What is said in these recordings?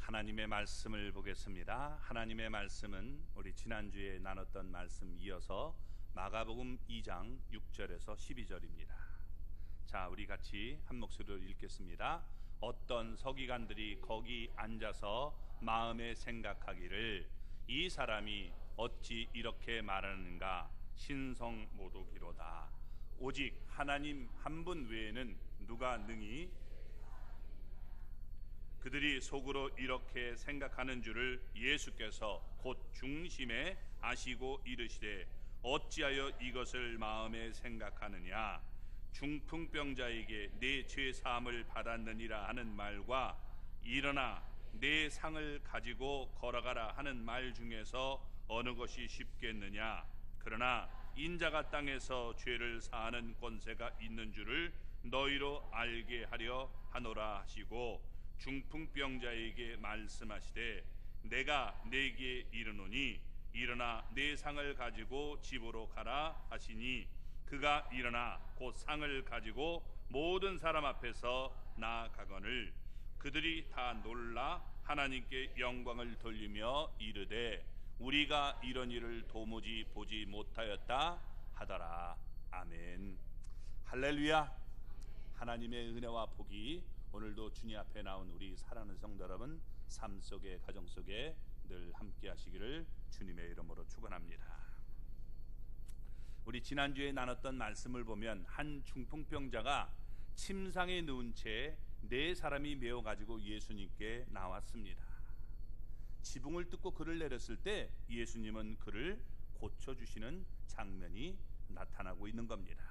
하나님의 말씀을 보겠습니다. 하나님의 말씀은 우리 지난주에 나눴던 말씀 이어서 마가복음 2장 6절에서 12절입니다. 자, 우리 같이 한 목소리로 읽겠습니다. 어떤 서기관들이 거기 앉아서 마음에 생각하기를 이 사람이 어찌 이렇게 말하는가 신성모독이로다. 오직 하나님 한 분 외에는 누가 능히. 그들이 속으로 이렇게 생각하는 줄을 예수께서 곧 중심에 아시고 이르시되 어찌하여 이것을 마음에 생각하느냐. 중풍병자에게 내 죄 사함을 받았느니라 하는 말과 일어나 내 상을 가지고 걸어가라 하는 말 중에서 어느 것이 쉽겠느냐. 그러나 인자가 땅에서 죄를 사하는 권세가 있는 줄을 너희로 알게 하려 하노라 하시고 중풍병자에게 말씀하시되 내가 네게 이르노니 일어나 내 상을 가지고 집으로 가라 하시니 그가 일어나 곧 상을 가지고 모든 사람 앞에서 나아가거늘 그들이 다 놀라 하나님께 영광을 돌리며 이르되 우리가 이런 일을 도무지 보지 못하였다 하더라. 아멘. 할렐루야. 하나님의 은혜와 복이 오늘도 주님 앞에 나온 우리 사랑하는 성도 여러분 삶 속에 가정 속에 늘 함께 하시기를 주님의 이름으로 축원합니다. 우리 지난주에 나눴던 말씀을 보면 한 중풍병자가 침상에 누운 채 네 사람이 메어 가지고 예수님께 나왔습니다. 지붕을 뜯고 그를 내렸을 때 예수님은 그를 고쳐주시는 장면이 나타나고 있는 겁니다.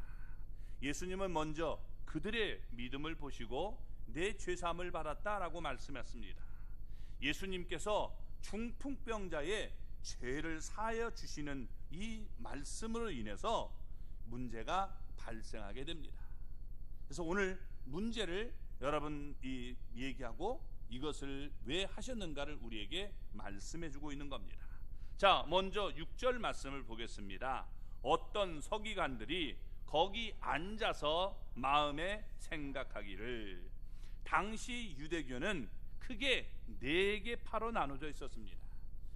예수님은 먼저 그들의 믿음을 보시고 내 죄사함을 받았다라고 말씀했습니다. 예수님께서 중풍병자의 죄를 사하여 주시는 이 말씀으로 인해서 문제가 발생하게 됩니다. 그래서 오늘 문제를 여러분이 얘기하고 이것을 왜 하셨는가를 우리에게 말씀해 주고 있는 겁니다. 자, 먼저 6절 말씀을 보겠습니다. 어떤 서기관들이 거기 앉아서 마음에 생각하기를. 당시 유대교는 크게 4개 파로 나눠져 있었습니다.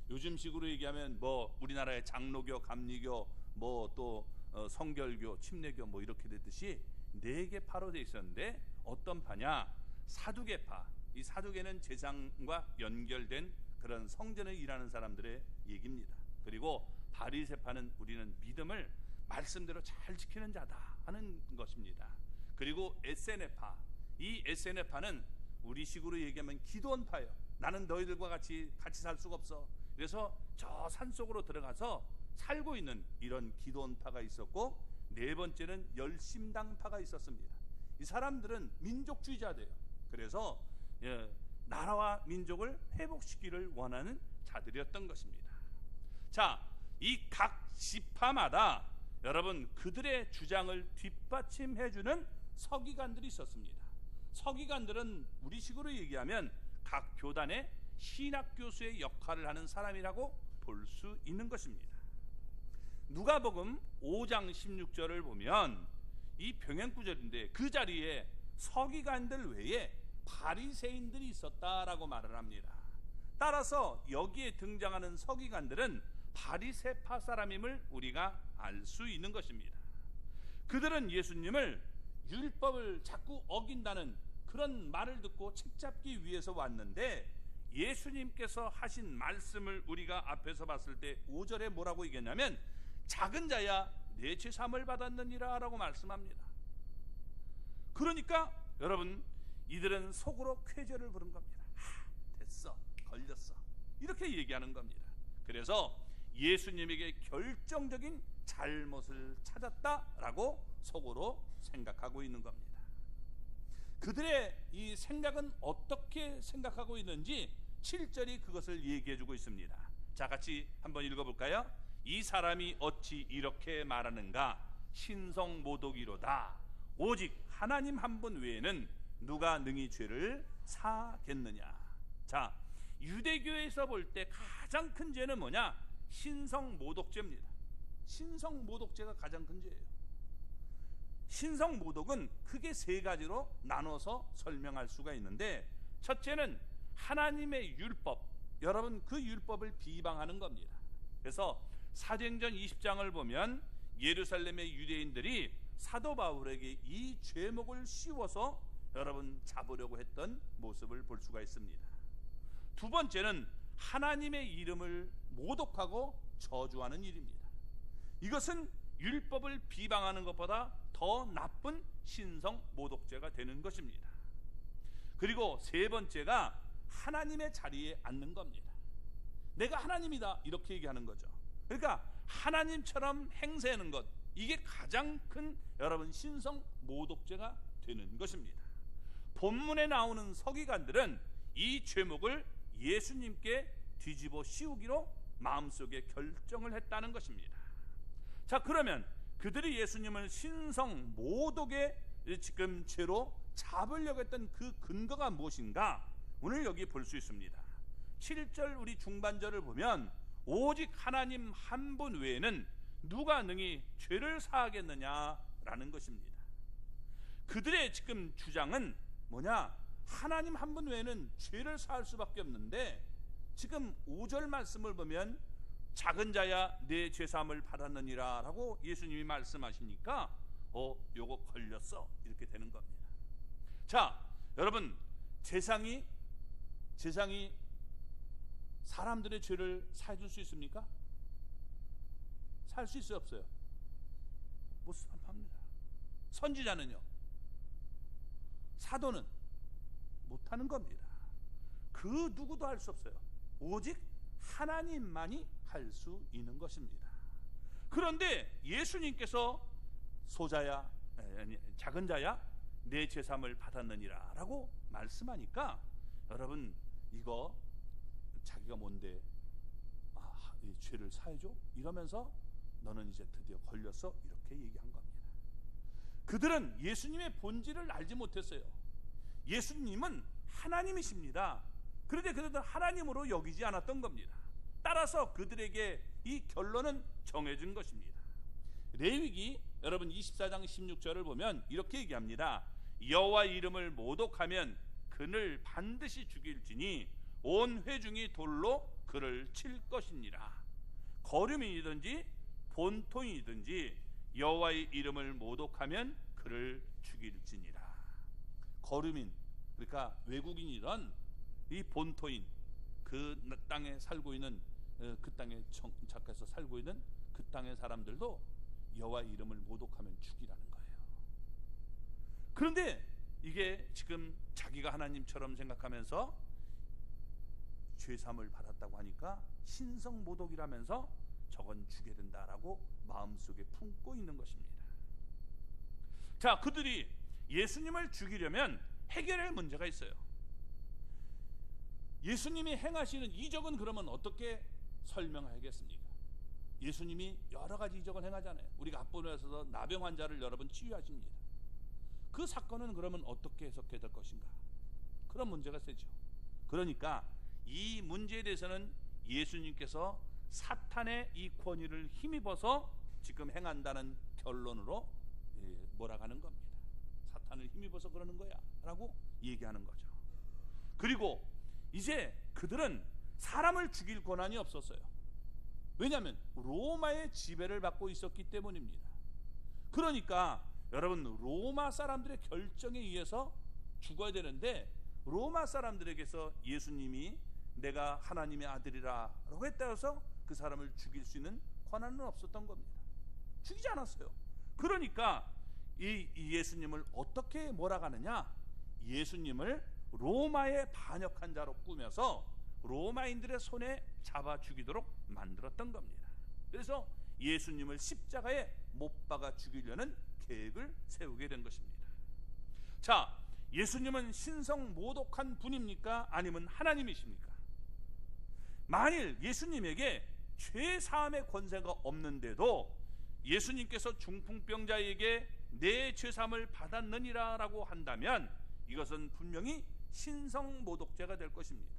요즘식으로 얘기하면 우리나라의 장로교, 감리교, 또 성결교, 침례교 이렇게 됐듯이 4개 파로 되어 있었는데 어떤 파냐? 사두개파. 이 사두개는 제사장과 연결된 그런 성전에 일하는 사람들의 얘기입니다. 그리고 바리새파는 우리는 믿음을 말씀대로 잘 지키는 자다 하는 것입니다. 그리고 에세네파. 이 에세네파는 우리식으로 얘기하면 기드온파예요. 나는 너희들과 같이 살 수가 없어. 그래서 저 산속으로 들어가서 살고 있는 이런 기드온파가 있었고, 네 번째는 열심당파가 있었습니다. 이 사람들은 민족주의자들이에요. 그래서 나라와 민족을 회복시키기를 원하는 자들이었던 것입니다. 자, 이 각 지파마다 여러분 그들의 주장을 뒷받침해주는 서기관들이 있었습니다. 서기관들은 우리식으로 얘기하면 각 교단의 신학교수의 역할을 하는 사람이라고 볼 수 있는 것입니다. 누가복음 5장 16절을 보면 이 병행구절인데 그 자리에 서기관들 외에 바리새인들이 있었다라고 말을 합니다. 따라서 여기에 등장하는 서기관들은 바리새파 사람임을 우리가 알 수 있는 것입니다. 그들은 예수님을 율법을 자꾸 어긴다는 그런 말을 듣고 책잡기 위해서 왔는데, 예수님께서 하신 말씀을 우리가 앞에서 봤을 때 5절에 뭐라고 얘기했냐면 작은 자야 내 죄 사함을 받았느니라 라고 말씀합니다. 그러니까 여러분 이들은 속으로 쾌재를 부른 겁니다. 됐어, 걸렸어, 이렇게 얘기하는 겁니다. 그래서 예수님에게 결정적인 잘못을 찾았다라고 속으로 생각하고 있는 겁니다. 그들의 이 생각은 어떻게 생각하고 있는지 7절이 그것을 얘기해주고 있습니다. 자, 같이 한번 읽어볼까요? 이 사람이 어찌 이렇게 말하는가 신성모독이로다. 오직 하나님 한 분 외에는 누가 능히 죄를 사겠느냐. 자, 유대교에서 볼 때 가장 큰 죄는 뭐냐? 신성모독죄입니다. 신성모독죄가 가장 큰 죄예요. 신성모독은 크게 3가지로 나눠서 설명할 수가 있는데, 첫째는 하나님의 율법, 여러분 그 율법을 비방하는 겁니다. 그래서 사도행전 20장을 보면 예루살렘의 유대인들이 사도 바울에게 이 죄목을 씌워서 여러분 잡으려고 했던 모습을 볼 수가 있습니다. 두 번째는 하나님의 이름을 모독하고 저주하는 일입니다. 이것은 율법을 비방하는 것보다 더 나쁜 신성 모독죄가 되는 것입니다. 그리고 세 번째가 하나님의 자리에 앉는 겁니다. 내가 하나님이다 이렇게 얘기하는 거죠. 그러니까 하나님처럼 행세하는 것, 이게 가장 큰 여러분 신성 모독죄가 되는 것입니다. 본문에 나오는 서기관들은 이 죄목을 예수님께 뒤집어 씌우기로 마음속에 결정을 했다는 것입니다. 자, 그러면 그들이 예수님을 신성 모독의 지금 죄로 잡으려고 했던 그 근거가 무엇인가? 오늘 여기 볼 수 있습니다. 7절 우리 중반절을 보면 오직 하나님 한 분 외에는 누가 능히 죄를 사하겠느냐라는 것입니다. 그들의 지금 주장은 뭐냐? 하나님 한 분 외에는 죄를 사할 수밖에 없는데, 지금 5절 말씀을 보면 작은 자야 내 죄사함을 받았느니라 라고 예수님이 말씀하시니까 요거 걸렸어 이렇게 되는 겁니다. 자, 여러분, 세상이 사람들의 죄를 사해줄 수 있습니까? 살 수 있어요, 없어요? 못 합니다. 선지자는요, 사도는 못하는 겁니다. 그 누구도 할 수 없어요. 오직 하나님만이 할 수 있는 것입니다. 그런데 예수님께서 작은 자야 내 죄사함을 받았느니라 라고 말씀하니까, 여러분, 이거 자기가 뭔데 이 죄를 사해줘? 이러면서 너는 이제 드디어 걸렸어 이렇게 얘기한 겁니다. 그들은 예수님의 본질을 알지 못했어요. 예수님은 하나님이십니다. 그런데 그들은 하나님으로 여기지 않았던 겁니다. 따라서 그들에게 이 결론은 정해진 것입니다. 레위기 여러분 24장 16절을 보면 이렇게 얘기합니다. 여호와 이름을 모독하면 그를 반드시 죽일지니 온 회중이 돌로 그를 칠 것이니라. 거류민이든지 본토인이든지 여호와의 이름을 모독하면 그를 죽일지니라. 거류민, 그러니까 외국인이던 이 본토인, 그 땅에 살고 있는 그 땅에 정착해서 살고 있는 그 땅의 사람들도 여호와 이름을 모독하면 죽이라는 거예요. 그런데 이게 지금 자기가 하나님처럼 생각하면서 죄사함을 받았다고 하니까 신성 모독이라면서 저건 죽여야 된다라고 마음속에 품고 있는 것입니다. 자, 그들이 예수님을 죽이려면 해결할 문제가 있어요. 예수님이 행하시는 이적은 그러면 어떻게 설명하겠습니까? 예수님이 여러 가지 이적을 행하잖아요. 우리가 앞부분에서 나병 환자를 여러 번 치유하십니다. 그 사건은 그러면 어떻게 해석해야 될 것인가? 그런 문제가 세죠. 그러니까 이 문제에 대해서는 예수님께서 사탄의 이 권위를 힘입어서 지금 행한다는 결론으로 몰아가는 겁니다. 사탄을 힘입어서 그러는 거야 라고 얘기하는 거죠. 그리고 이제 그들은 사람을 죽일 권한이 없었어요. 왜냐하면 로마의 지배를 받고 있었기 때문입니다. 그러니까 여러분, 로마 사람들의 결정에 의해서 죽어야 되는데, 로마 사람들에게서 예수님이 내가 하나님의 아들이라 라고 했다 해서 그 사람을 죽일 수 있는 권한은 없었던 겁니다. 죽이지 않았어요. 그러니까 이 예수님을 어떻게 몰아가느냐? 예수님을 로마의 반역한 자로 꾸며서 로마인들의 손에 잡아 죽이도록 만들었던 겁니다. 그래서 예수님을 십자가에 못 박아 죽이려는 계획을 세우게 된 것입니다. 자, 예수님은 신성 모독한 분입니까? 아니면 하나님이십니까? 만일 예수님에게 죄 사함의 권세가 없는데도 예수님께서 중풍병자에게 내 죄 사함을 받았느니라 라고 한다면 이것은 분명히 신성 모독죄가 될 것입니다.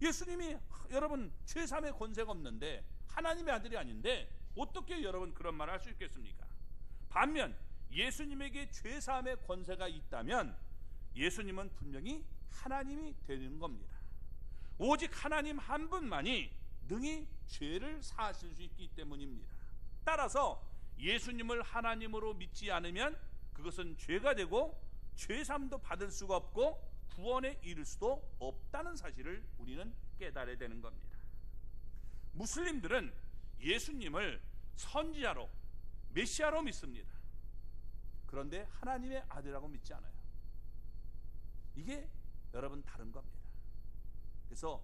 예수님이 여러분 죄 사함의 권세가 없는데, 하나님의 아들이 아닌데 어떻게 여러분 그런 말을 할 수 있겠습니까? 반면 예수님에게 죄 사함의 권세가 있다면 예수님은 분명히 하나님이 되는 겁니다. 오직 하나님 한 분만이 능히 죄를 사하실 수 있기 때문입니다. 따라서 예수님을 하나님으로 믿지 않으면 그것은 죄가 되고 죄사함도 받을 수가 없고 구원에 이를 수도 없다는 사실을 우리는 깨달아야 되는 겁니다. 무슬림들은 예수님을 선지자로 메시아로 믿습니다. 그런데 하나님의 아들이라고 믿지 않아요. 이게 여러분 다른 겁니다. 그래서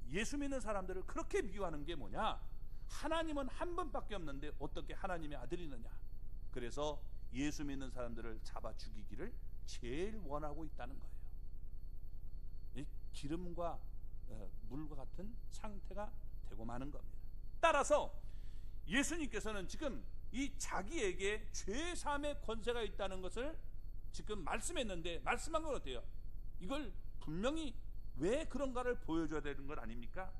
예수 믿는 사람들을 그렇게 비유하는 게 뭐냐? 하나님은 한 분밖에 없는데 어떻게 하나님의 아들이느냐? 그래서 예수 믿는 사람들을 잡아 죽이기를 제일 원하고 있다는 거예요. 이 기름과 물과 같은 상태가 되고 마는 겁니다. 따라서 예수님께서는 지금 이 자기에게 죄사함의 권세가 있다는 것을 지금 말씀했는데, 말씀한 건 어때요? 이걸 분명히 왜 그런가를 보여줘야 되는 것 아닙니까?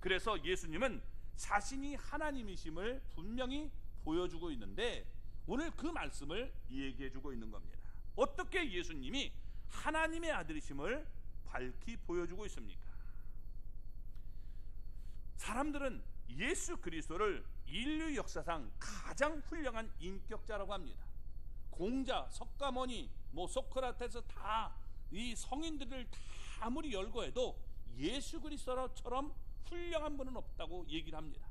그래서 예수님은 자신이 하나님이심을 분명히 보여주고 있는데, 오늘 그 말씀을 얘기해 주고 있는 겁니다. 어떻게 예수님이 하나님의 아들이심을 밝히 보여주고 있습니까? 사람들은 예수 그리스도를 인류 역사상 가장 훌륭한 인격자라고 합니다. 공자, 석가모니, 소크라테스 다 이 성인들을 다 아무리 열거해도 예수 그리스도처럼 훌륭한 분은 없다고 얘기를 합니다.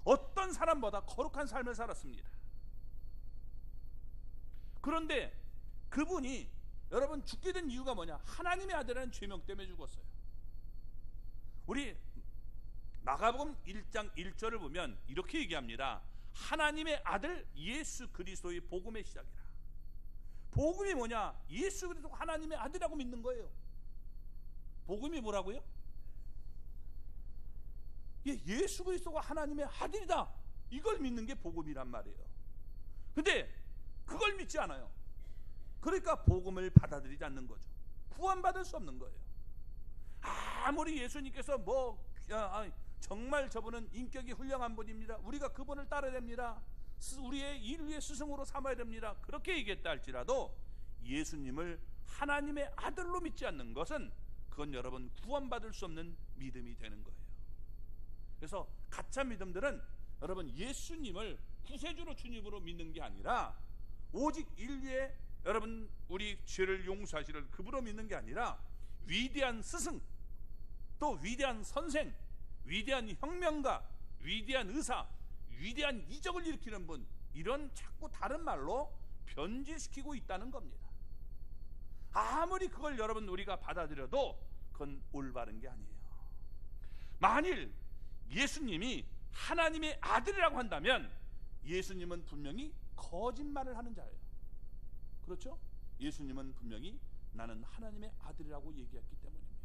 어떤 사람보다 거룩한 삶을 살았습니다. 그런데 그분이 여러분 죽게 된 이유가 뭐냐? 하나님의 아들이라는 죄명 때문에 죽었어요. 우리 마가복음 1장 1절을 보면 이렇게 얘기합니다. 하나님의 아들 예수 그리스도의 복음의 시작이라. 복음이 뭐냐? 예수 그리스도가 하나님의 아들이라고 믿는 거예요. 복음이 뭐라고요? 예수 그리스도가 하나님의 아들이다, 이걸 믿는 게 복음이란 말이에요. 근데 그걸 믿지 않아요. 그러니까 복음을 받아들이지 않는 거죠. 구원받을 수 없는 거예요. 아무리 예수님께서 정말 저분은 인격이 훌륭한 분입니다, 우리가 그분을 따라야 됩니다, 우리의 인류의 스승으로 삼아야 됩니다, 그렇게 얘기했다 할지라도 예수님을 하나님의 아들로 믿지 않는 것은 그건 여러분 구원받을 수 없는 믿음이 되는 거예요. 그래서 가짜 믿음들은 여러분 예수님을 구세주로 주님으로 믿는 게 아니라 오직 인류의 여러분 우리 죄를 용서하시는 그분으로 믿는 게 아니라 위대한 스승, 또 위대한 선생, 위대한 혁명가, 위대한 의사, 위대한 이적을 일으키는 분, 이런 자꾸 다른 말로 변질시키고 있다는 겁니다. 아무리 그걸 여러분 우리가 받아들여도 그건 올바른 게 아니에요. 만일 예수님이 하나님의 아들이라고 한다면 예수님은 분명히 거짓말을 하는 자예요. 그렇죠? 예수님은 분명히 나는 하나님의 아들이라고 얘기했기 때문입니다.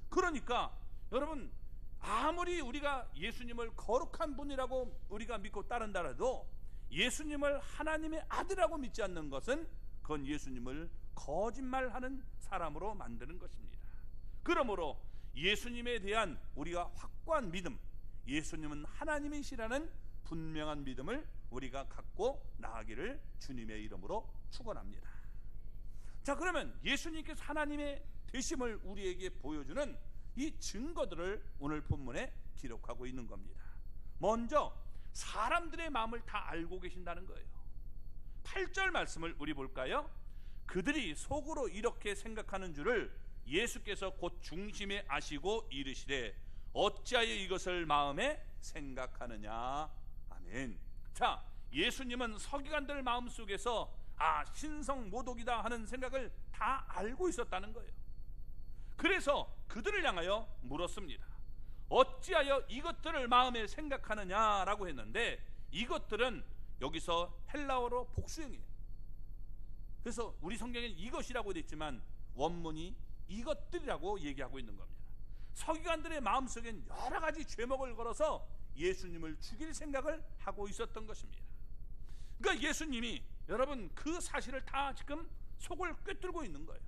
그러니까 여러분 아무리 우리가 예수님을 거룩한 분이라고 우리가 믿고 따른다 해도 예수님을 하나님의 아들이라고 믿지 않는 것은 그건 예수님을 거짓말하는 사람으로 만드는 것입니다. 그러므로 예수님에 대한 우리가 확고한 믿음, 예수님은 하나님이시라는 분명한 믿음을 우리가 갖고 나아가기를 주님의 이름으로 축원합니다. 자, 그러면 예수님께서 하나님의 되심을 우리에게 보여주는 이 증거들을 오늘 본문에 기록하고 있는 겁니다. 먼저 사람들의 마음을 다 알고 계신다는 거예요. 8절 말씀을 우리 볼까요? 그들이 속으로 이렇게 생각하는 줄을 예수께서 곧 중심에 아시고 이르시되 어찌하여 이것을 마음에 생각하느냐. 아멘. 자, 예수님은 서기관들 마음속에서 신성모독이다 하는 생각을 다 알고 있었다는 거예요. 그래서 그들을 향하여 물었습니다. 어찌하여 이것들을 마음에 생각하느냐라고 했는데, 이것들은 여기서 헬라어로 복수형이에요. 그래서 우리 성경에는 이것이라고 되어 있지만 원문이 이것들이라고 얘기하고 있는 겁니다. 서기관들의 마음속엔 여러 가지 죄목을 걸어서 예수님을 죽일 생각을 하고 있었던 것입니다. 그러니까 예수님이 여러분 그 사실을 다 지금 속을 꿰뚫고 있는 거예요.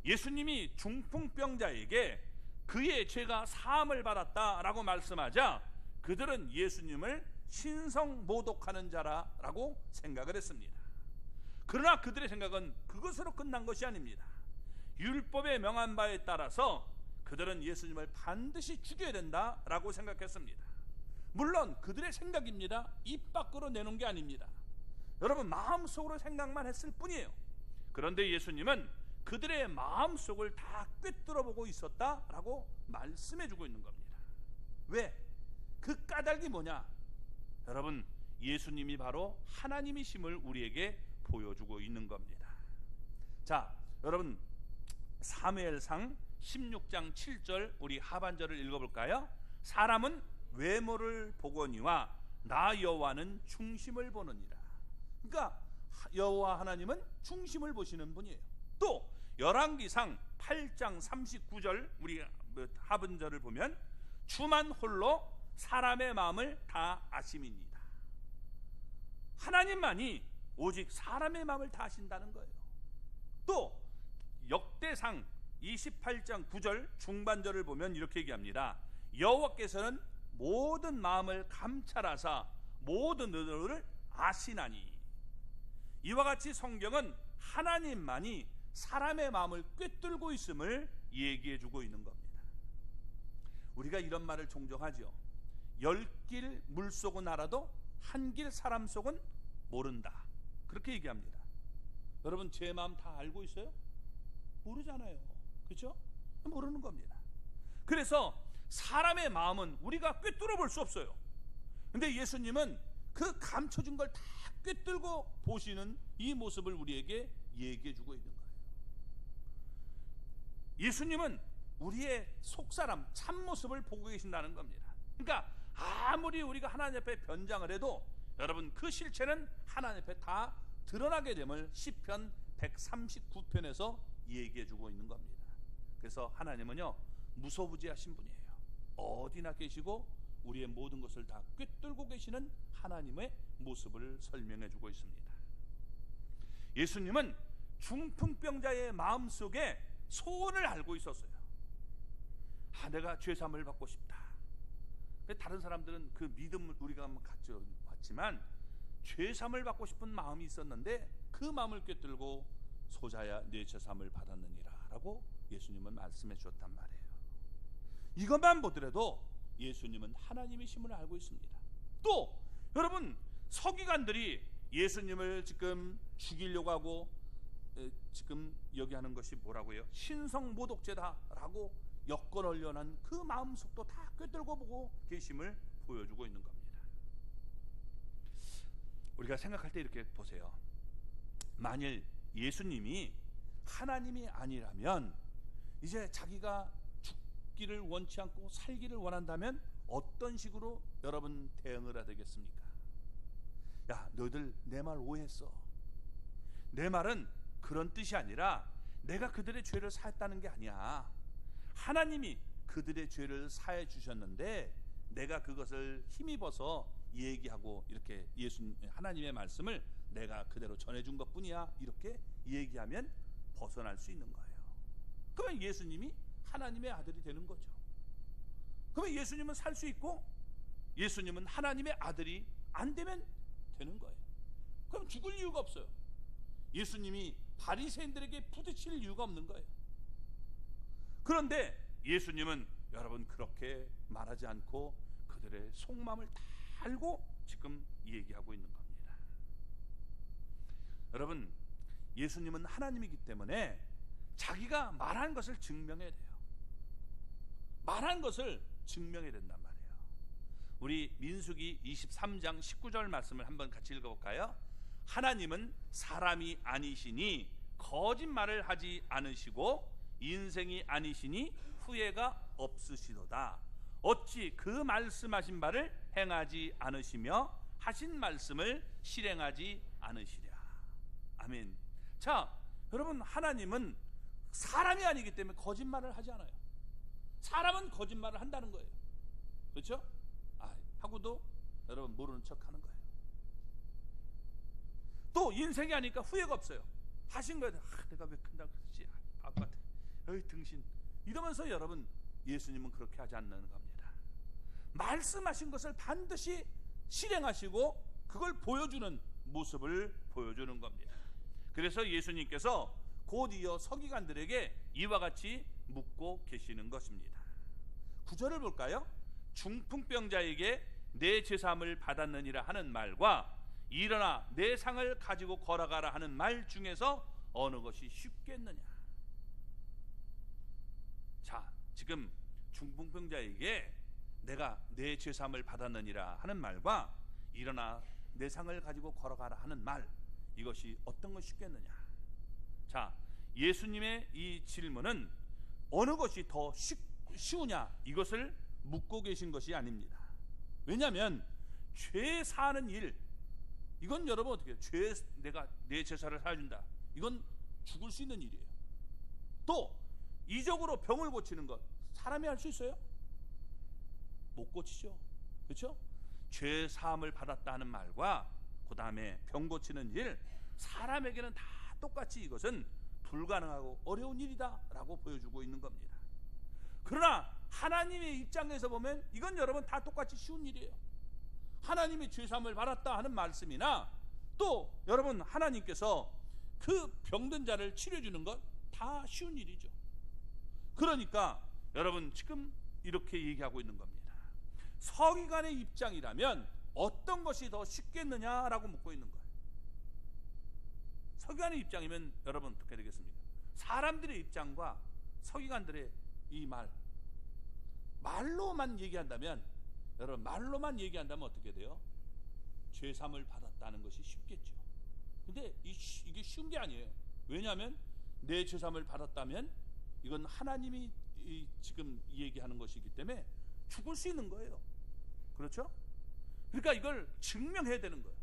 예수님이 중풍병자에게 그의 죄가 사함을 받았다라고 말씀하자 그들은 예수님을 신성모독하는 자라고 생각을 했습니다. 그러나 그들의 생각은 그것으로 끝난 것이 아닙니다. 율법에 명한 바에 따라서 그들은 예수님을 반드시 죽여야 된다라고 생각했습니다. 물론 그들의 생각입니다. 입 밖으로 내놓은 게 아닙니다. 여러분, 마음속으로 생각만 했을 뿐이에요. 그런데 예수님은 그들의 마음속을 다 꿰뚫어보고 있었다라고 말씀해주고 있는 겁니다. 왜? 그 까닭이 뭐냐? 여러분, 예수님이 바로 하나님이심을 우리에게 보여주고 있는 겁니다. 자, 여러분, 사무엘상 16장 7절 우리 하반절을 읽어볼까요? 사람은 외모를 보거니와 나 여호와는 중심을 보느니라. 그러니까 여호와 하나님은 중심을 보시는 분이에요. 또 열왕기상 8장 39절 우리 하반절을 보면 주만 홀로 사람의 마음을 다 아심이니이다. 하나님만이 오직 사람의 마음을 다 아신다는 거예요. 또 역대상 28장 9절 중반절을 보면 이렇게 얘기합니다. 여호와께서는 모든 마음을 감찰하사 모든 의도를 아시나니. 이와 같이 성경은 하나님만이 사람의 마음을 꿰뚫고 있음을 얘기해주고 있는 겁니다. 우리가 이런 말을 종종 하죠. 10길 물속은 알아도 한 길 사람 속은 모른다, 그렇게 얘기합니다. 여러분, 제 마음 다 알고 있어요? 모르잖아요. 그렇죠? 모르는 겁니다. 그래서 사람의 마음은 우리가 꿰뚫어 볼 수 없어요. 근데 예수님은 그 감춰진 걸 다 꿰뚫고 보시는 이 모습을 우리에게 얘기해 주고 있는 거예요. 예수님은 우리의 속사람 참모습을 보고 계신다는 겁니다. 그러니까 아무리 우리가 하나님 앞에 변장을 해도 여러분, 그 실체는 하나님 앞에 다 드러나게 됨을 시편 139편에서 얘기해 주고 있는 겁니다. 그래서 하나님은요, 무소부지하신 분이에요. 어디나 계시고 우리의 모든 것을 다 꿰뚫고 계시는 하나님의 모습을 설명해 주고 있습니다. 예수님은 중풍병자의 마음속에 소원을 알고 있었어요. 내가 죄사함을 받고 싶다. 다른 사람들은 그 믿음을 우리가 가져왔지만 죄사함을 받고 싶은 마음이 있었는데 그 마음을 꿰뚫고 소자야 네 죄사함을 받았느니라 라고 예수님은 말씀해 주셨단 말이에요. 이것만 보더라도 예수님은 하나님이심을 알고 있습니다. 또 여러분, 서기관들이 예수님을 지금 죽이려고 하고 지금 여기 하는 것이 뭐라고요? 신성모독죄다라고 엮어넣으려는 그 마음속도 다 꿰뚫고 보고 계심을 보여주고 있는 겁니다. 우리가 생각할 때 이렇게 보세요. 만일 예수님이 하나님이 아니라면 이제 자기가 죽기를 원치 않고 살기를 원한다면 어떤 식으로 여러분 대응을 해야 되겠습니까? 야, 너희들 내 말 오해했어. 내 말은 그런 뜻이 아니라 내가 그들의 죄를 사했다는 게 아니야. 하나님이 그들의 죄를 사해 주셨는데 내가 그것을 힘입어서 얘기하고 이렇게 하나님의 말씀을 내가 그대로 전해준 것뿐이야, 이렇게 얘기하면 벗어날 수 있는 거예요. 그러면 예수님이 하나님의 아들이 되는 거죠. 그러면 예수님은 살 수 있고 예수님은 하나님의 아들이 안 되면 되는 거예요. 그럼 죽을 이유가 없어요. 예수님이 바리새인들에게 부딪힐 이유가 없는 거예요. 그런데 예수님은 여러분 그렇게 말하지 않고 그들의 속마음을 다 알고 지금 얘기하고 있는 겁니다. 여러분, 예수님은 하나님이기 때문에 자기가 말한 것을 증명해야 돼요. 말한 것을 증명해야 된단 말이에요. 우리 민수기 23장 19절 말씀을 한번 같이 읽어볼까요? 하나님은 사람이 아니시니 거짓말을 하지 않으시고 인생이 아니시니 후회가 없으시도다. 어찌 그 말씀하신 바를 행하지 않으시며 하신 말씀을 실행하지 않으시랴. 아멘. 자, 여러분, 하나님은 사람이 아니기 때문에 거짓말을 하지 않아요. 사람은 거짓말을 한다는 거예요. 그렇죠? 하고도 여러분 모르는 척 하는 거예요. 또 인생이 아니니까 후회가 없어요. 하신 거예요. 내가 왜 큰다 그랬지? 바보 같아. 어이 등신. 이러면서 여러분, 예수님은 그렇게 하지 않는 겁니다. 말씀하신 것을 반드시 실행하시고 그걸 보여주는 모습을 보여주는 겁니다. 그래서 예수님께서 곧 이어 서기관들에게 이와 같이 묻고 계시는 것입니다. 9절을 볼까요? 중풍병자에게 내 제사함을 받았느니라 하는 말과 일어나 내 상을 가지고 걸어가라 하는 말 중에서 어느 것이 쉽겠느냐. 자, 지금 중풍병자에게 내가 내 제사함을 받았느니라 하는 말과 일어나 내 상을 가지고 걸어가라 하는 말, 이것이 어떤 것이 쉽겠느냐. 자, 예수님의 이 질문은 어느 것이 더 쉬우냐, 이것을 묻고 계신 것이 아닙니다. 왜냐하면 죄 사는 일, 이건 여러분 어떻게 해요? 내가 내 제사를 사준다, 이건 죽을 수 있는 일이에요. 또 이적으로 병을 고치는 것, 사람이 할 수 있어요? 못 고치죠. 그렇죠? 죄 사함을 받았다 하는 말과 그 다음에 병 고치는 일, 사람에게는 다 똑같이 이것은 불가능하고 어려운 일이다 라고 보여주고 있는 겁니다. 그러나 하나님의 입장에서 보면 이건 여러분 다 똑같이 쉬운 일이에요. 하나님이 죄 사함을 받았다 하는 말씀이나 또 여러분 하나님께서 그 병든 자를 치료해주는 것 다 쉬운 일이죠. 그러니까 여러분 지금 이렇게 얘기하고 있는 겁니다. 서기관의 입장이라면 어떤 것이 더 쉽겠느냐라고 묻고 있는 거예요. 서기관의 입장이면 여러분 어떻게 되겠습니까? 사람들의 입장과 서기관들의 이 말로만 얘기한다면, 여러분 말로만 얘기한다면 어떻게 돼요? 죄삼을 받았다는 것이 쉽겠죠. 근데 이게 쉬운 게 아니에요. 왜냐하면 내 죄삼을 받았다면 이건 하나님이 지금 얘기하는 것이기 때문에 죽을 수 있는 거예요. 그렇죠? 그러니까 이걸 증명해야 되는 거예요.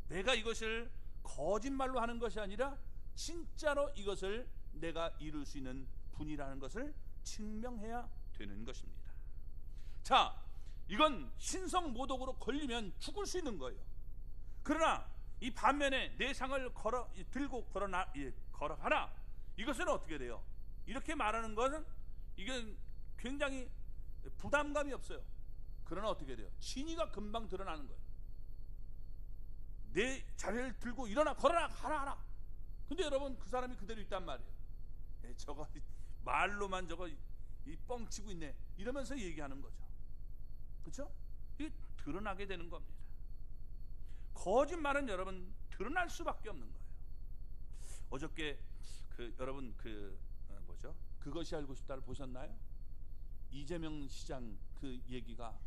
내가 이것을 거짓말로 하는 것이 아니라 진짜로 이것을 내가 이룰 수 있는 분이라는 것을 증명해야 되는 것입니다. 자, 이건 신성모독으로 걸리면 죽을 수 있는 거예요. 그러나 이 반면에 내 상을 들고 걸어가라, 이것은 어떻게 돼요? 이렇게 말하는 것은 이건 굉장히 부담감이 없어요. 그러나 어떻게 돼요? 진위가 금방 드러나는 거예요. 내 자리를 들고 일어나 걸어라 가라. 근데 여러분 그 사람이 그대로 있단 말이에요. 저거 말로만 저거 이 뻥치고 있네 이러면서 얘기하는 거죠. 그렇죠? 이게 드러나게 되는 겁니다. 거짓말은 여러분 드러날 수밖에 없는 거예요. 어저께 여러분 그것이 알고 싶다를 보셨나요? 이재명 시장 그 얘기가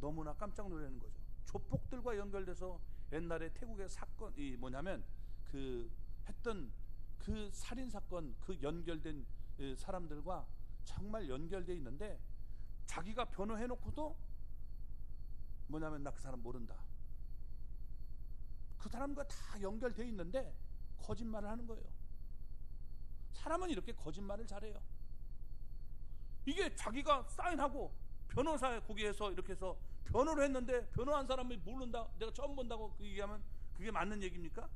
너무나 깜짝 놀라는 거죠. 조폭들과 연결돼서 옛날에 태국의 사건이 뭐냐면 했던 그 살인 사건 연결된 사람들과 정말 연결돼 있는데 자기가 변호해 놓고도 뭐냐면 나 그 사람 모른다. 그 사람과 다 연결돼 있는데 거짓말을 하는 거예요. 사람은 이렇게 거짓말을 잘해요. 이게 자기가 사인하고 변호사에 거기에서 이렇게 해서 변호를 했는데 변호한 사람이 모른다, 내가 처음 본다고 그 얘기하면 그게 맞는 얘기입니까?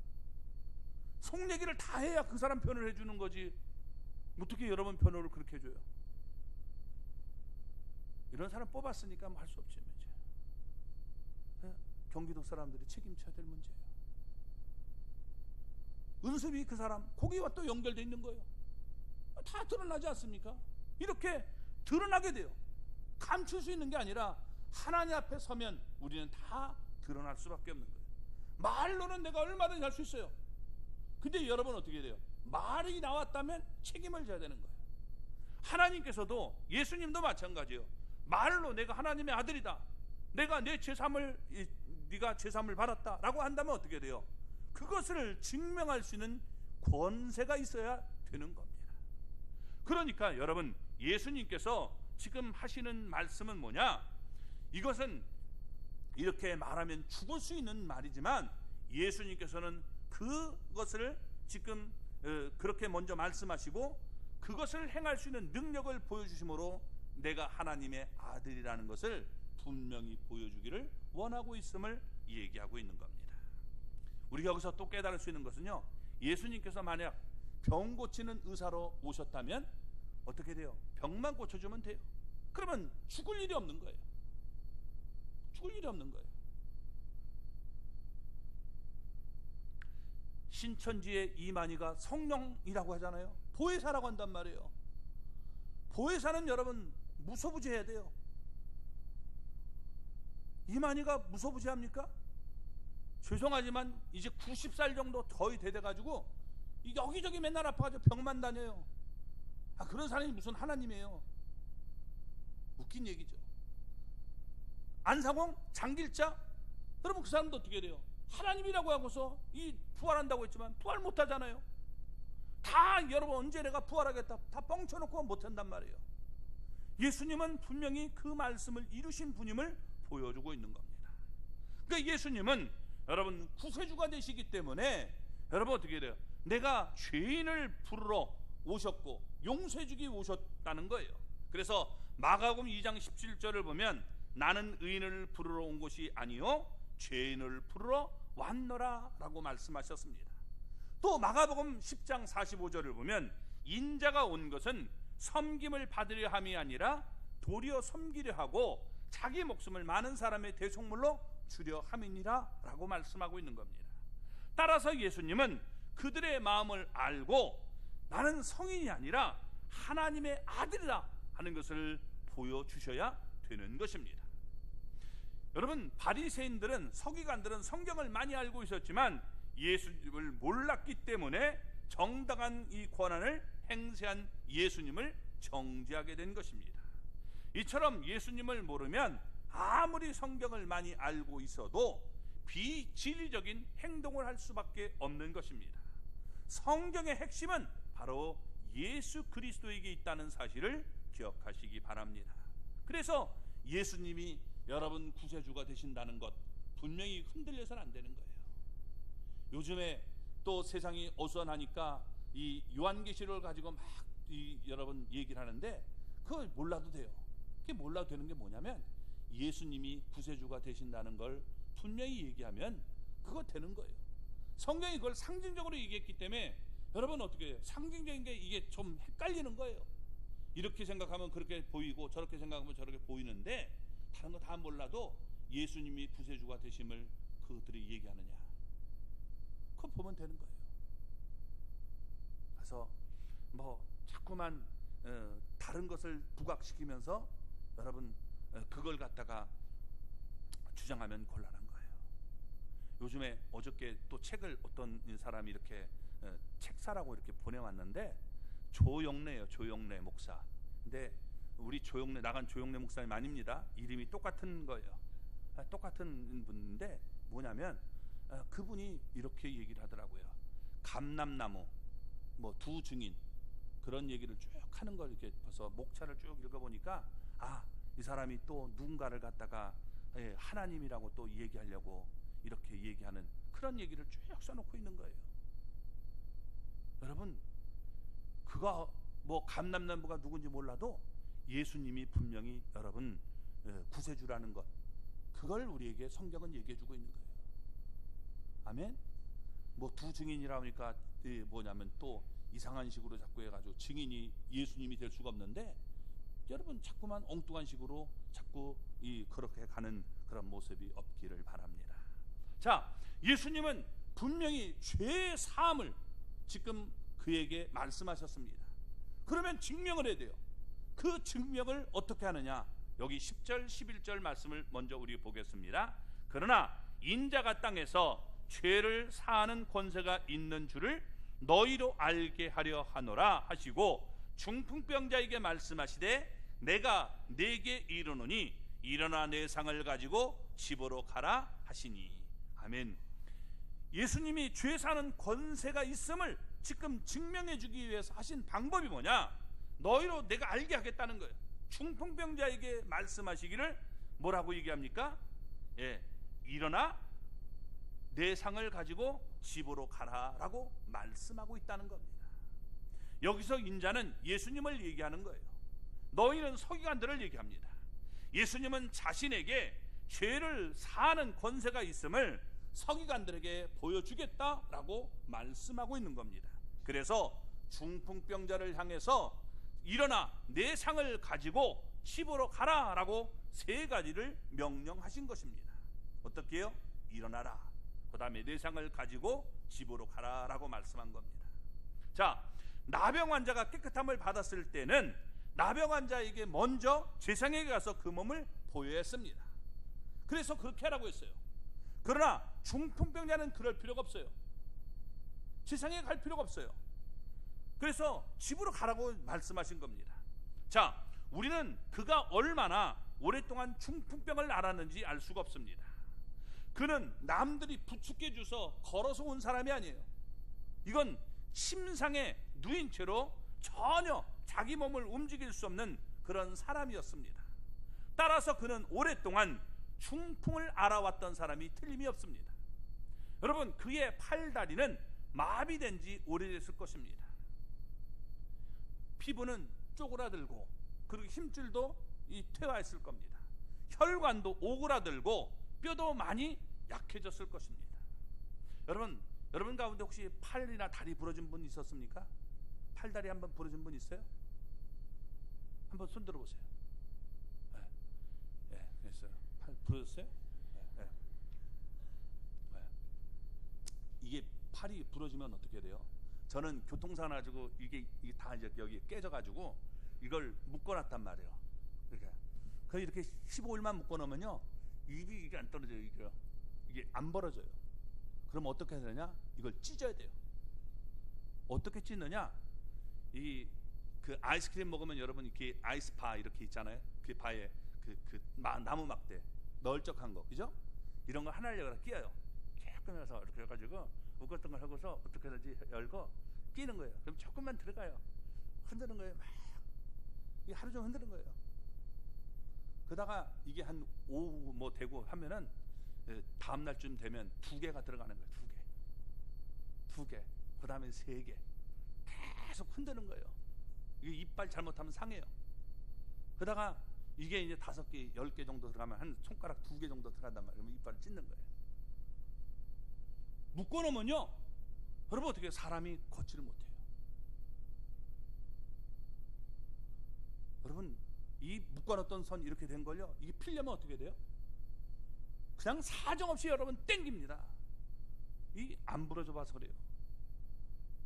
속 얘기를 다 해야 그 사람 변호를 해주는 거지. 어떻게 여러분 변호를 그렇게 해줘요? 이런 사람 뽑았으니까 할 수 없지. 경기도 사람들이 책임져야 될 문제예요. 은습이 그 사람 거기와 또 연결되어 있는 거예요. 다 드러나지 않습니까? 이렇게 드러나게 돼요. 감출 수 있는 게 아니라 하나님 앞에 서면 우리는 다 드러날 수밖에 없는 거예요. 말로는 내가 얼마든지 할 수 있어요. 근데 여러분 어떻게 돼요? 말이 나왔다면 책임을 져야 되는 거예요. 하나님께서도, 예수님도 마찬가지예요. 말로 내가 하나님의 아들이다, 내가 내 제삼을 네가 제삼을 받았다 라고 한다면 어떻게 돼요? 그것을 증명할 수 있는 권세가 있어야 되는 겁니다. 그러니까 여러분 예수님께서 지금 하시는 말씀은 뭐냐? 이것은 이렇게 말하면 죽을 수 있는 말이지만 예수님께서는 그것을 지금 그렇게 먼저 말씀하시고 그것을 행할 수 있는 능력을 보여주심으로 내가 하나님의 아들이라는 것을 분명히 보여주기를 원하고 있음을 얘기하고 있는 겁니다. 우리가 여기서 또 깨달을 수 있는 것은요, 예수님께서 만약 병 고치는 의사로 오셨다면 어떻게 돼요? 병만 고쳐주면 돼요. 그러면 죽을 일이 없는 거예요. 죽을 일이 없는 거예요. 신천지의 이만희가 성령이라고 하잖아요. 보혜사라고 한단 말이에요. 보혜사는 여러분 무소부지해야 돼요. 이만희가 무소부지합니까? 죄송하지만 이제 90살 정도 거의 돼가지고 여기저기 맨날 아파가지고 병만 다녀요. 그런 사람이 무슨 하나님이에요? 웃긴 얘기죠. 안상홍, 장길자, 여러분 그 사람도 어떻게 돼요? 하나님이라고 하고서 이 부활한다고 했지만 부활 못하잖아요. 다 여러분 언제 내가 부활하겠다 다 뻥쳐놓고 못한단 말이에요. 예수님은 분명히 그 말씀을 이루신 분임을 보여주고 있는 겁니다. 그러니까 예수님은 여러분 구세주가 되시기 때문에 여러분 어떻게 돼요? 내가 죄인을 부르러 오셨고 용서해주기 오셨다는 거예요. 그래서 마가복음 2장 17절을 보면 나는 의인을 부르러 온 것이 아니요 죄인을 부르러 왔노라 라고 말씀하셨습니다. 또 마가복음 10장 45절을 보면 인자가 온 것은 섬김을 받으려 함이 아니라 도리어 섬기려 하고 자기 목숨을 많은 사람의 대속물로 주려 함이니라 라고 말씀하고 있는 겁니다. 따라서 예수님은 그들의 마음을 알고 나는 성인이 아니라 하나님의 아들이라 하는 것을 보여주셔야 되는 것입니다. 여러분 바리새인들은 서기관들은 성경을 많이 알고 있었지만 예수님을 몰랐기 때문에 정당한 이 권한을 행세한 예수님을 정죄하게 된 것입니다. 이처럼 예수님을 모르면 아무리 성경을 많이 알고 있어도 비진리적인 행동을 할 수밖에 없는 것입니다. 성경의 핵심은 바로 예수 그리스도에게 있다는 사실을 기억하시기 바랍니다. 그래서 예수님이 여러분 구세주가 되신다는 것 분명히 흔들려서는 안 되는 거예요. 요즘에 또 세상이 어수선하니까 이 요한계시록을 가지고 막 여러분 얘기를 하는데 그걸 몰라도 돼요. 그게 몰라도 되는 게 뭐냐면 예수님이 구세주가 되신다는 걸 분명히 얘기하면 그거 되는 거예요. 성경이 그걸 상징적으로 얘기했기 때문에 여러분 어떻게 해요? 상징적인 게 이게 좀 헷갈리는 거예요. 이렇게 생각하면 그렇게 보이고 저렇게 생각하면 저렇게 보이는데 다른 거 다 몰라도 예수님이 구세주가 되심을 그들이 얘기하느냐 그거 보면 되는 거예요. 그래서 뭐 자꾸만 다른 것을 부각시키면서 여러분 그걸 갖다가 주장하면 곤란한 거예요. 요즘에 어저께 또 책을 어떤 사람이 이렇게 책사라고 이렇게 보내왔는데 조영래예요. 조영래 목사. 근데 우리 조영래 나간 조영래 목사님 아닙니다. 이름이 똑같은 거예요. 똑같은 분인데 뭐냐면 그분이 이렇게 얘기를 하더라고요. 감람나무 뭐 두 증인 그런 얘기를 쭉 하는 걸 이렇게 벌써 목차를 쭉 읽어보니까 이 사람이 또 누군가를 갖다가 하나님이라고 또 얘기하려고 이렇게 얘기하는 그런 얘기를 쭉 써놓고 있는 거예요. 여러분 그가 뭐 감람나무가 누군지 몰라도 예수님이 분명히 여러분 구세주라는 것 그걸 우리에게 성경은 얘기해주고 있는 거예요. 아멘. 뭐 두 증인이라 하니까 뭐냐면 또 이상한 식으로 자꾸 해가지고 증인이 예수님이 될 수가 없는데 여러분 자꾸만 엉뚱한 식으로 자꾸 그렇게 가는 그런 모습이 없기를 바랍니다. 자, 예수님은 분명히 죄 사함을 지금 그에게 말씀하셨습니다. 그러면 증명을 해야 돼요. 그 증명을 어떻게 하느냐? 여기 10절 11절 말씀을 먼저 우리 보겠습니다. 그러나 인자가 땅에서 죄를 사하는 권세가 있는 줄을 너희로 알게 하려 하노라 하시고 중풍병자에게 말씀하시되 내가 네게 이르노니 일어나 내 상을 가지고 집으로 가라 하시니. 아멘. 예수님이 죄 사는 권세가 있음을 지금 증명해 주기 위해서 하신 방법이 뭐냐? 너희로 내가 알게 하겠다는 거예요. 중풍병자에게 말씀하시기를 뭐라고 얘기합니까? 일어나 내 상을 가지고 집으로 가라라고 말씀하고 있다는 겁니다. 여기서 인자는 예수님을 얘기하는 거예요. 너희는 서기관들을 얘기합니다. 예수님은 자신에게 죄를 사하는 권세가 있음을 서기관들에게 보여주겠다라고 말씀하고 있는 겁니다. 그래서 중풍병자를 향해서 일어나 내 상을 가지고 집으로 가라라고 세 가지를 명령하신 것입니다. 어떻게 해요? 일어나라. 그 다음에 내 상을 가지고 집으로 가라라고 말씀한 겁니다. 자, 나병 환자가 깨끗함을 받았을 때는 나병 환자에게 먼저 제사장에게 가서 그 몸을 보여했습니다. 그래서 그렇게 하라고 했어요. 그러나 중풍병자는 그럴 필요가 없어요. 제사장에게 갈 필요가 없어요. 그래서 집으로 가라고 말씀하신 겁니다. 자, 우리는 그가 얼마나 오랫동안 중풍병을 앓았는지 알 수가 없습니다. 그는 남들이 부축해 줘서 걸어서 온 사람이 아니에요. 이건 침상에 누인 채로 전혀 자기 몸을 움직일 수 없는 그런 사람이었습니다. 따라서 그는 오랫동안 중풍을 앓아왔던 사람이 틀림이 없습니다. 여러분, 그의 팔다리는 마비된 지 오래됐을 것입니다. 피부는 쪼그라들고 그리고 힘줄도 퇴화했을 겁니다. 혈관도 오그라들고 뼈도 많이 약해졌을 것입니다. 여러분 가운데 혹시 팔이나 다리 부러진 분 있었습니까? 팔다리 한번 부러진 분 있어요? 한번 손 들어보세요. 네, 됐어요. 팔 부러졌어요? 네. 이게 팔이 부러지면 어떻게 돼요? 저는 교통사 가지고 이게 다 이제 여기 깨져가지고 이걸 묶어놨단 말이에요. 그러니까 이렇게 15일만 묶어놓으면요, 이게 안 떨어져요. 이게 안 벌어져요. 그럼 어떻게 해야 되냐? 이걸 찢어야 돼요. 어떻게 찢느냐? 그 아이스크림 먹으면 여러분 이렇게 아이스바 이렇게 있잖아요. 그 바에 나무 막대 널쩍한 거, 그죠? 이런 거 하나를 여기다 끼워요. 조금 해서 이렇게 해가지고 묶었던 걸 하고서 어떻게 하든지 열고 끼는 거예요. 그럼 조금만 들어가요. 흔드는 거예요. 막 이게 하루 종일 흔드는 거예요. 그러다가 이게 한 오후 뭐 되고 하면은 다음 날쯤 되면 2개가 들어가는 거예요. 2개. 그 다음에 3개. 계속 흔드는 거예요. 이게 이빨 잘못하면 상해요. 그러다가 이게 이제 5개, 10개 정도 들어가면 한 손가락 2개 정도 들어간단 말이에요. 그러면 이빨을 찢는 거예요. 묶어놓으면요, 여러분 어떻게 해요? 사람이 걷지를 못해요. 여러분, 이 묶어놨던 선 이렇게 된 걸요, 이게 필려면 어떻게 돼요? 그냥 사정없이 여러분 땡깁니다. 이 안 부러져 봐서 그래요.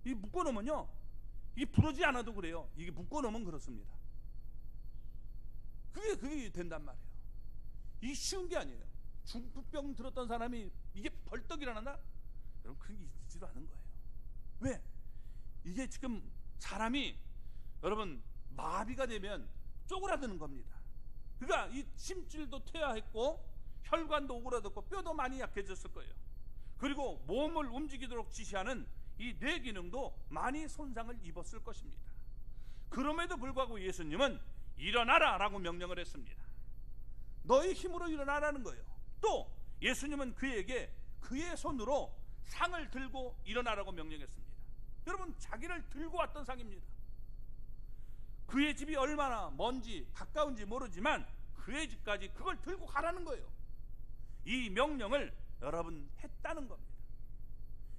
이 묶어놓으면요, 이게 부러지지 않아도 그래요. 이게 묶어놓으면 그렇습니다. 그게 된단 말이에요. 이게 쉬운 게 아니에요. 중풍병 들었던 사람이 이게 벌떡 일어난다? 여러분, 그게 있지도 않은 거예요. 왜? 이게 지금 사람이 여러분 마비가 되면 쪼그라드는 겁니다. 그러니까 이 심줄도 퇴화했고 혈관도 오그라들고 뼈도 많이 약해졌을 거예요. 그리고 몸을 움직이도록 지시하는 이 뇌 기능도 많이 손상을 입었을 것입니다. 그럼에도 불구하고 예수님은 일어나라 라고 명령을 했습니다. 너의 힘으로 일어나라는 거예요. 또 예수님은 그에게 그의 손으로 상을 들고 일어나라고 명령했습니다. 여러분, 자기를 들고 왔던 상입니다. 그의 집이 얼마나 먼지 가까운지 모르지만 그의 집까지 그걸 들고 가라는 거예요. 이 명령을 여러분 했다는 겁니다.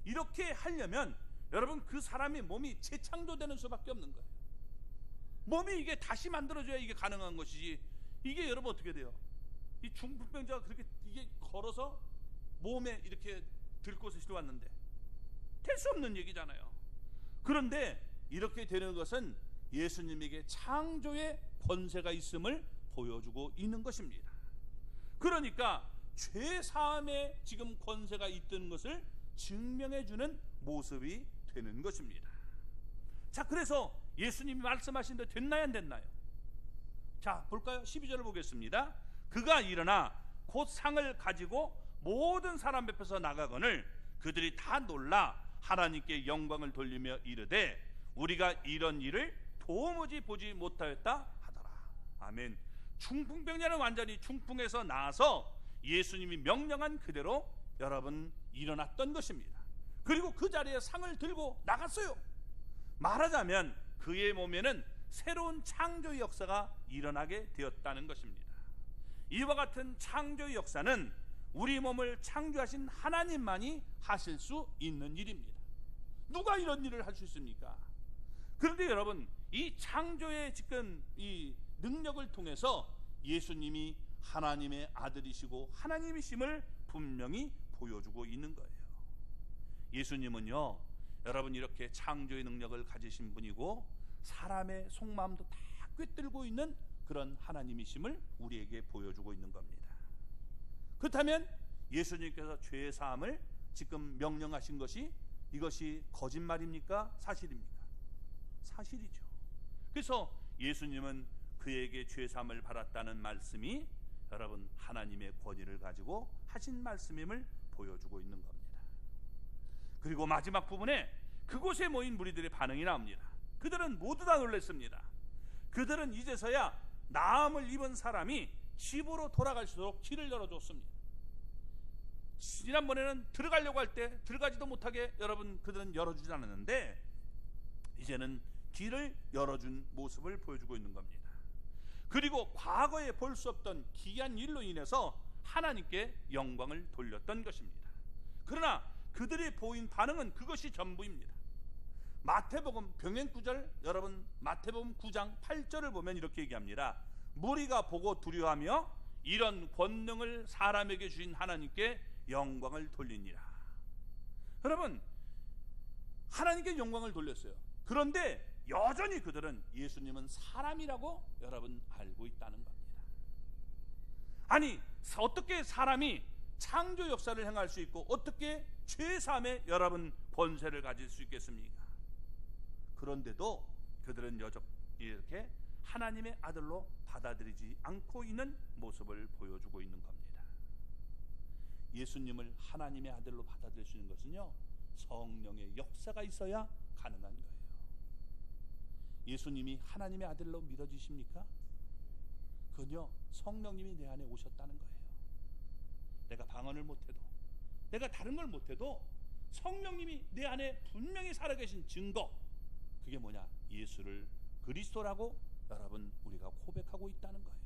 이렇게 하려면 여러분 그 사람의 몸이 재창조되는 수밖에 없는 거예요. 몸이 이게 다시 만들어져야 이게 가능한 것이지, 이게 여러분 어떻게 돼요? 이 중풍병자가 그렇게 이게 걸어서 몸에 이렇게 들고서 왔는데 될 수 없는 얘기잖아요. 그런데 이렇게 되는 것은 예수님에게 창조의 권세가 있음을 보여주고 있는 것입니다. 그러니까 죄 사함에 지금 권세가 있던 것을 증명해주는 모습이 되는 것입니다. 자, 그래서 예수님이 말씀하신 대로 됐나요, 안 됐나요? 자, 볼까요? 12절을 보겠습니다. 그가 일어나 곧 상을 가지고 모든 사람 앞에서 나가거늘 그들이 다 놀라 하나님께 영광을 돌리며 이르되 우리가 이런 일을 도무지 보지 못하였다 하더라. 아멘. 중풍병자는 완전히 중풍에서 나아서 예수님이 명령한 그대로 여러분 일어났던 것입니다. 그리고 그 자리에 상을 들고 나갔어요. 말하자면 그의 몸에는 새로운 창조의 역사가 일어나게 되었다는 것입니다. 이와 같은 창조의 역사는 우리 몸을 창조하신 하나님만이 하실 수 있는 일입니다. 누가 이런 일을 할 수 있습니까? 그런데 여러분, 이 창조의 지금 이 능력을 통해서 예수님이 하나님의 아들이시고 하나님이심을 분명히 보여주고 있는 거예요. 예수님은요, 여러분 이렇게 창조의 능력을 가지신 분이고 사람의 속마음도 다 꿰뚫고 있는 그런 하나님이심을 우리에게 보여주고 있는 겁니다. 그렇다면 예수님께서 죄 사함을 지금 명령하신 것이 이것이 거짓말입니까? 사실입니까? 사실이죠. 그래서 예수님은 그에게 죄 사함을 받았다는 말씀이 여러분 하나님의 권위를 가지고 하신 말씀임을 보여주고 있는 겁니다. 그리고 마지막 부분에 그곳에 모인 무리들의 반응이 나옵니다. 그들은 모두 다 놀랐습니다. 그들은 이제서야 나음을 입은 사람이 집으로 돌아갈 수 있도록 길을 열어줬습니다. 지난번에는 들어가려고 할 때 들어가지도 못하게 여러분 그들은 열어주지 않았는데 이제는 길을 열어준 모습을 보여주고 있는 겁니다. 그리고 과거에 볼 수 없던 기이한 일로 인해서 하나님께 영광을 돌렸던 것입니다. 그러나 그들이 보인 반응은 그것이 전부입니다. 마태복음 병행 9절, 여러분 마태복음 9장 8절을 보면 이렇게 얘기합니다. 무리가 보고 두려워하며 이런 권능을 사람에게 주신 하나님께 영광을 돌리니라. 여러분 하나님께 영광을 돌렸어요. 그런데 여전히 그들은 예수님은 사람이라고 여러분 알고 있다는 겁니다. 아니 어떻게 사람이 창조 역사를 행할 수 있고 어떻게 죄사함의 여러분 권세를 가질 수 있겠습니까? 그런데도 그들은 여전히 이렇게 하나님의 아들로 받아들이지 않고 있는 모습을 보여주고 있는 겁니다. 예수님을 하나님의 아들로 받아들일 수 있는 것은요, 성령의 역사가 있어야 가능한 거예요. 예수님이 하나님의 아들로 믿어지십니까? 그건요, 성령님이 내 안에 오셨다는 거예요. 내가 방언을 못해도, 내가 다른 걸 못해도 성령님이 내 안에 분명히 살아계신 증거, 그게 뭐냐? 예수를 그리스도라고 여러분 우리가 고백하고 있다는 거예요.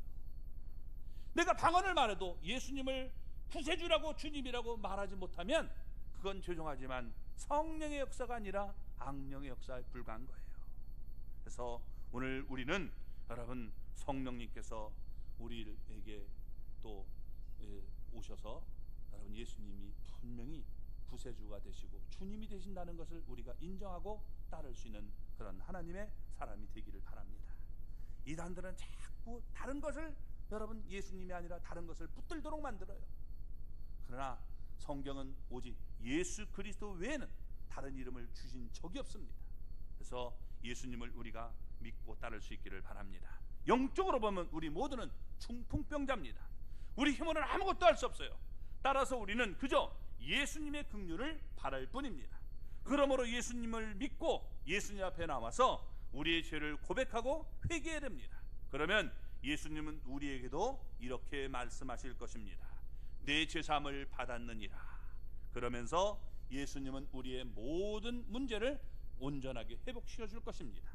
내가 방언을 말해도 예수님을 구세주라고 주님이라고 말하지 못하면 그건 죄송하지만 성령의 역사가 아니라 악령의 역사에 불과한 거예요. 그래서 오늘 우리는 여러분 성령님께서 우리에게 또 오셔서 여러분 예수님이 분명히 구세주가 되시고 주님이 되신다는 것을 우리가 인정하고 따를 수 있는 그런 하나님의 사람이 되기를 바랍니다. 이단들은 자꾸 다른 것을 여러분 예수님이 아니라 다른 것을 붙들도록 만들어요. 그러나 성경은 오직 예수 그리스도 외에는 다른 이름을 주신 적이 없습니다. 그래서 예수님을 우리가 믿고 따를 수 있기를 바랍니다. 영적으로 보면 우리 모두는 중풍병자입니다. 우리 힘으로는 아무것도 할 수 없어요. 따라서 우리는 그저 예수님의 긍휼을 바랄 뿐입니다. 그러므로 예수님을 믿고 예수님 앞에 나와서 우리의 죄를 고백하고 회개해야 됩니다. 그러면 예수님은 우리에게도 이렇게 말씀하실 것입니다. 내 죄사함을 받았느니라. 그러면서 예수님은 우리의 모든 문제를 온전하게 회복시켜 줄 것입니다.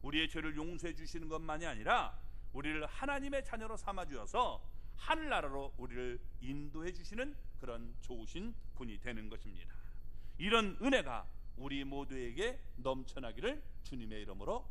우리의 죄를 용서해 주시는 것만이 아니라 우리를 하나님의 자녀로 삼아 주어서 하늘나라로 우리를 인도해 주시는 그런 좋으신 분이 되는 것입니다. 이런 은혜가 우리 모두에게 넘쳐나기를 주님의 이름으로